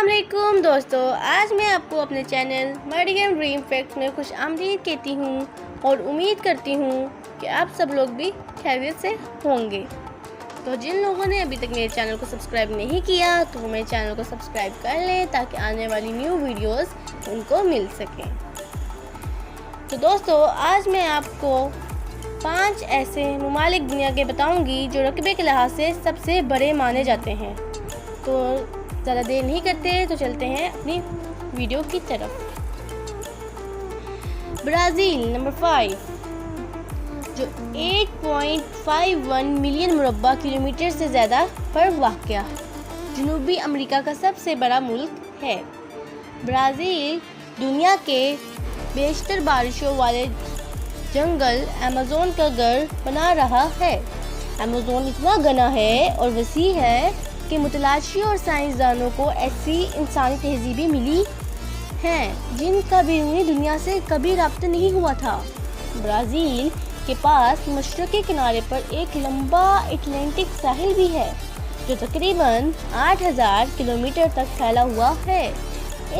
अस्सलाम वालेकुम दोस्तों, आज मैं आपको अपने चैनल मरियम ड्रीम फैक्ट्स में खुश आमदीद कहती हूँ और उम्मीद करती हूँ कि आप सब लोग भी खैरियत से होंगे। तो जिन लोगों ने अभी तक मेरे चैनल को सब्सक्राइब नहीं किया तो वो मेरे चैनल को सब्सक्राइब कर लें ताकि आने वाली न्यू वीडियोस उनको मिल सकें। तो दोस्तों, आज मैं आपको 5 ऐसे ममालिक दुनिया के बताऊंगी जो रकबे के लिहाज से सबसे बड़े माने जाते हैं। तो ज़्यादा देर नहीं करते तो चलते हैं अपनी वीडियो की तरफ। ब्राज़ील नंबर 5 जो 8.51 मिलियन मुरब्बा किलोमीटर से ज़्यादा पर वाक़या जनूबी अमेरिका का सबसे बड़ा मुल्क है। ब्राज़ील दुनिया के बेशतर बारिशों वाले जंगल अमेज़न का घर बना रहा है। अमेज़न इतना घना है और वसी है कि मुतलाशी और साइंसदानों को ऐसी इंसानी तहजीबें मिली हैं जिनका बैरूनी दुनिया से कभी राब्ता नहीं हुआ था। ब्राज़ील के पास मशरक़ी किनारे पर एक लंबा अटलांटिक साहिल भी है जो तकरीबन 8000 किलोमीटर तक फैला हुआ है।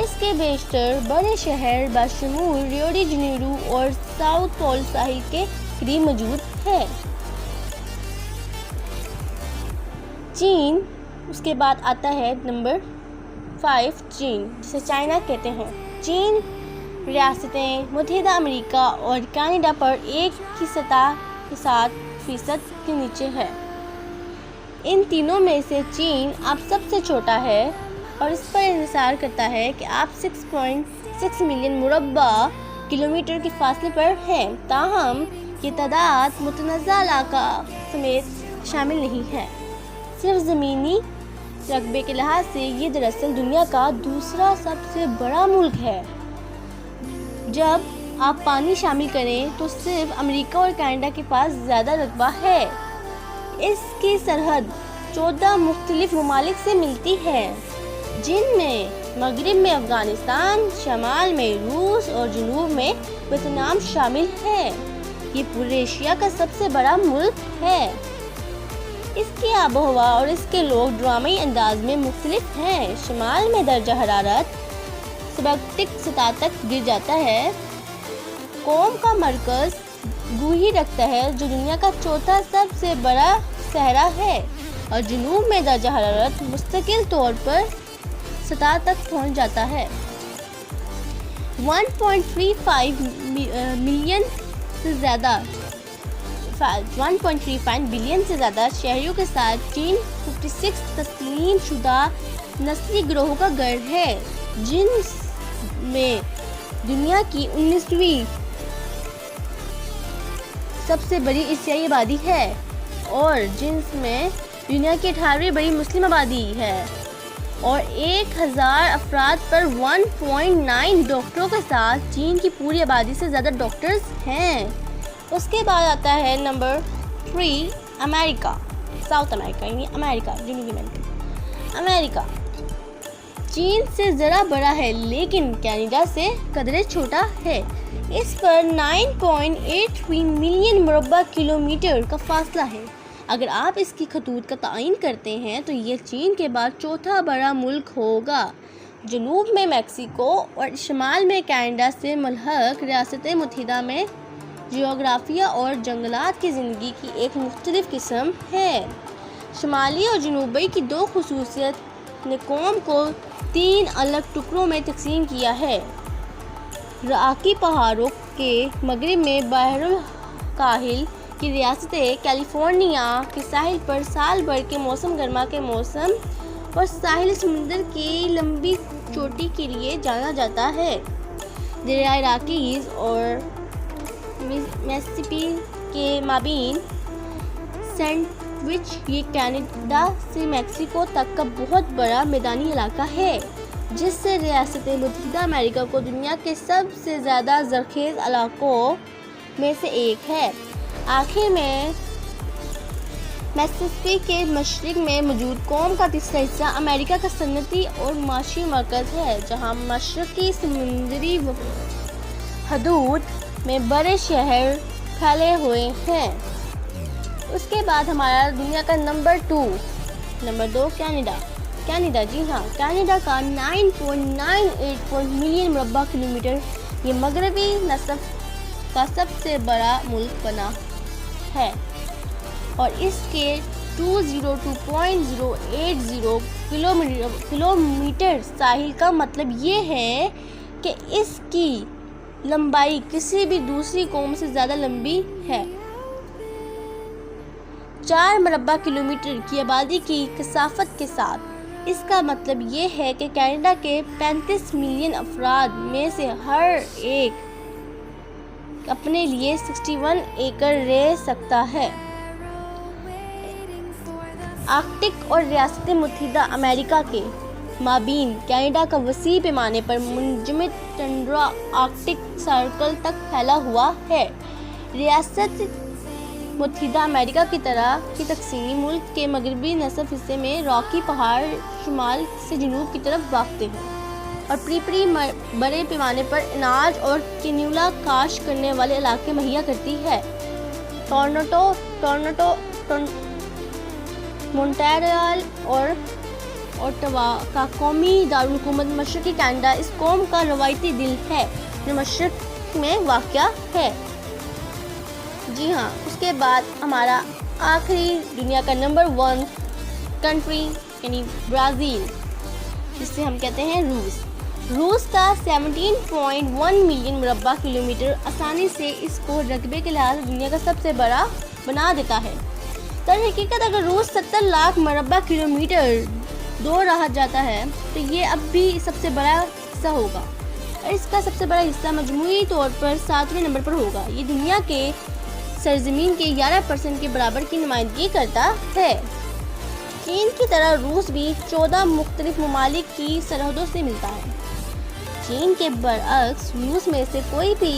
इसके बेशतर बड़े शहर बशमूल रियो डी जनेरो और साउथ पोल साहिल के करीब मौजूद है। चीन उसके बाद आता है नंबर 5 चीन, जिसे चाइना कहते हैं। चीन रियासतें मुत्तहिदा अमेरिका और कनाडा पर एक की सतह के 7% के नीचे है। इन तीनों में से चीन अब सबसे छोटा है और इस पर इंहिसार करता है कि आप 6.6 मिलियन मुरब्बा किलोमीटर के फासले पर हैं। ताहम ये तादाद मुतनज़्ज़ा इलाका समेत शामिल नहीं है। सिर्फ ज़मीनी रकबे के लिहाज से ये दरअसल दुनिया का दूसरा सबसे बड़ा मुल्क है। जब आप पानी शामिल करें तो सिर्फ अमेरिका और कनाडा के पास ज़्यादा रकबा है। इसकी सरहद 14 मुख्तलिफ ममालिक से मिलती है, जिनमें मगरिब में अफ़गानिस्तान, शमाल में रूस और जनूब में वियतनाम शामिल है। ये पूरे एशिया का सबसे बड़ा मुल्क है। इसकी आबोहवा और इसके लोग ड्रामाई अंदाज में मुख्तलिफ हैं। शमाल में दर्जा हरारत सबआर्कटिक सतह तक गिर जाता है। कौम का मरकज़ गुही रखता है जो दुनिया का चौथा सबसे बड़ा सहरा है और जनूब में दर्जा हरारत मुस्तकिल तौर पर सतह तक पहुंच जाता है। 1.35 बिलियन से ज़्यादा शहरियों के साथ चीन 56 तस्लीम शुदा नस्ली ग्रोहों का घर है, जिनमें दुनिया की 19वीं सबसे बड़ी एशियाई आबादी है और जिनमें दुनिया की 18वीं बड़ी मुस्लिम आबादी है और 1000 अफराद पर 1.9 डॉक्टरों के साथ चीन की पूरी आबादी से ज़्यादा डॉक्टर्स हैं। उसके बाद आता है नंबर 3 अमेरिका, साउथ अमेरिका यानी अमेरिका, जनूबी अमेरिका। चीन से ज़रा बड़ा है लेकिन कनाडा से कदरे छोटा है। इस पर 9.83 मिलियन मुरब्बा किलोमीटर का फासला है। अगर आप इसकी खतूत का तयन करते हैं तो ये चीन के बाद चौथा बड़ा मुल्क होगा। जनूब में मैक्सिको और शमाल में कनाडा से मुल्हक रियासतें मुत्तहिदा में जियोग्राफिया और जंगलात की ज़िंदगी की एक मुख्तलिफ किस्म है। शमाली और जनूबी की दो खुसूसियत ने कौम को 3 अलग टुकड़ों में तकसीम किया है। रॉकी पहाड़ों के मगरिब में बहरुल काहिल की रियासतें कैलिफोर्निया के साहिल पर साल भर के मौसम गर्मा के मौसम और साहिल समुंदर की लंबी चोटी के लिए जाना जाता है। दरियाए रॉकीज और मिसिसिपी के माबीन सैंडविच ये कनाडा से मैक्सिको तक का बहुत बड़ा मैदानी इलाका है, जिससे रियासतें मुत्तहिदा अमेरिका को दुनिया के सबसे ज़्यादा ज़रख़ेज़ इलाकों में से एक है। आखिर में मिसिसिपी के मशरिक़ में मौजूद कौम का तीसरा हिस्सा अमेरिका का सनती और माशी मरकज़ है, जहाँ मशरक़ी समुद्री हदूद में बड़े शहर फैले हुए हैं। उसके बाद हमारा दुनिया का नंबर 2 कनाडा। کینیڈا، جی ہاں، کینیڈا کا 9.98 ملین مربع کلومیٹر یہ مغربی نصف کا سب سے بڑا ملک بنا ہے اور اس کے 202.080 کلومیٹر ساحل کا مطلب یہ ہے کہ اس کی لمبائی کسی بھی دوسری قوم سے زیادہ لمبی ہے۔ 4 مربع کلومیٹر کی آبادی کی کثافت کے ساتھ اس کا مطلب یہ ہے کہ کینیڈا کے 35 ملین افراد میں سے ہر ایک اپنے لیے 61 ایکڑ رہ سکتا ہے۔ آرکٹک اور ریاست متحدہ امریکہ کے مابین کینیڈا کا وسیع پیمانے پر منجمد ٹنڈرا آرکٹک سرکل تک پھیلا ہوا ہے۔ ریاست متحدہ امریکہ کی طرح کی تقسیم ملک کے مغربی نصف حصے میں راکی پہاڑ شمال سے جنوب کی طرف واقع ہیں اور بڑے پیمانے پر اناج اور کینولا کاشت کرنے والے علاقے مہیا کرتی ہے۔ ٹورنٹو مونٹریال اور اوٹاوا کا قومی دارالحکومت مشرقی کینیڈا اس قوم کا روایتی دل ہے جو مشرق میں واقع ہے۔ جی ہاں، اس کے بعد ہمارا آخری دنیا کا نمبر 1 کنٹری یعنی برازیل، جس سے ہم کہتے ہیں روس کا 17.1 ملین مربع کلومیٹر آسانی سے اس کو رقبے کے لحاظ سے دنیا کا سب سے بڑا بنا دیتا ہے۔ در حقیقت اگر روس 70 لاکھ مربع کلومیٹر دور رہا جاتا ہے تو یہ اب بھی سب سے بڑا حصہ ہوگا اور اس کا سب سے بڑا حصہ مجموعی طور پر 7ویں نمبر پر ہوگا۔ یہ دنیا کے سرزمین کے 11% کے برابر کی نمائندگی کرتا ہے۔ چین کی طرح روس بھی 14 مختلف ممالک کی سرحدوں سے ملتا ہے۔ چین کے برعکس روس میں سے کوئی بھی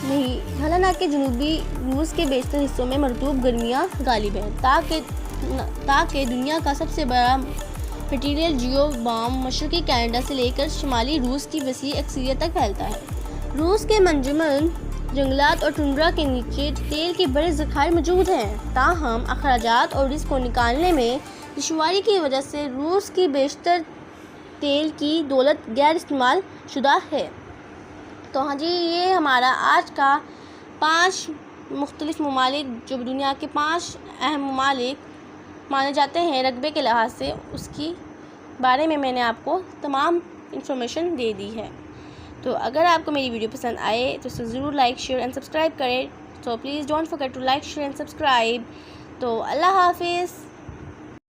نہیں، حالانکہ جنوبی روس کے بیشتر حصوں میں مرطوب گرمیاں غالب ہیں، تاکہ دنیا کا سب سے بڑا میٹیریل جیو بام مشرقی کینیڈا سے لے کر شمالی روس کی وسیع اکثریت تک پھیلتا ہے۔ روس کے منجمد جنگلات اور ٹنڈرا کے نیچے تیل کے بڑے ذخائر موجود ہیں، تاہم اخراجات اور رزق کو نکالنے میں دشواری کی وجہ سے روس کی بیشتر تیل کی دولت غیر استعمال شدہ ہے۔ تو ہاں جی، یہ ہمارا آج کا 5 مختلف ممالک جو دنیا کے 5 اہم ممالک مانے جاتے ہیں رقبے کے لحاظ سے، اس کی بارے میں میں نے آپ کو تمام انفارمیشن دے دی ہے۔ تو اگر آپ کو میری ویڈیو پسند آئے تو اسے ضرور لائک شیئر اینڈ سبسکرائب کریں۔ تو please don't forget to like share and subscribe. تو اللہ حافظ۔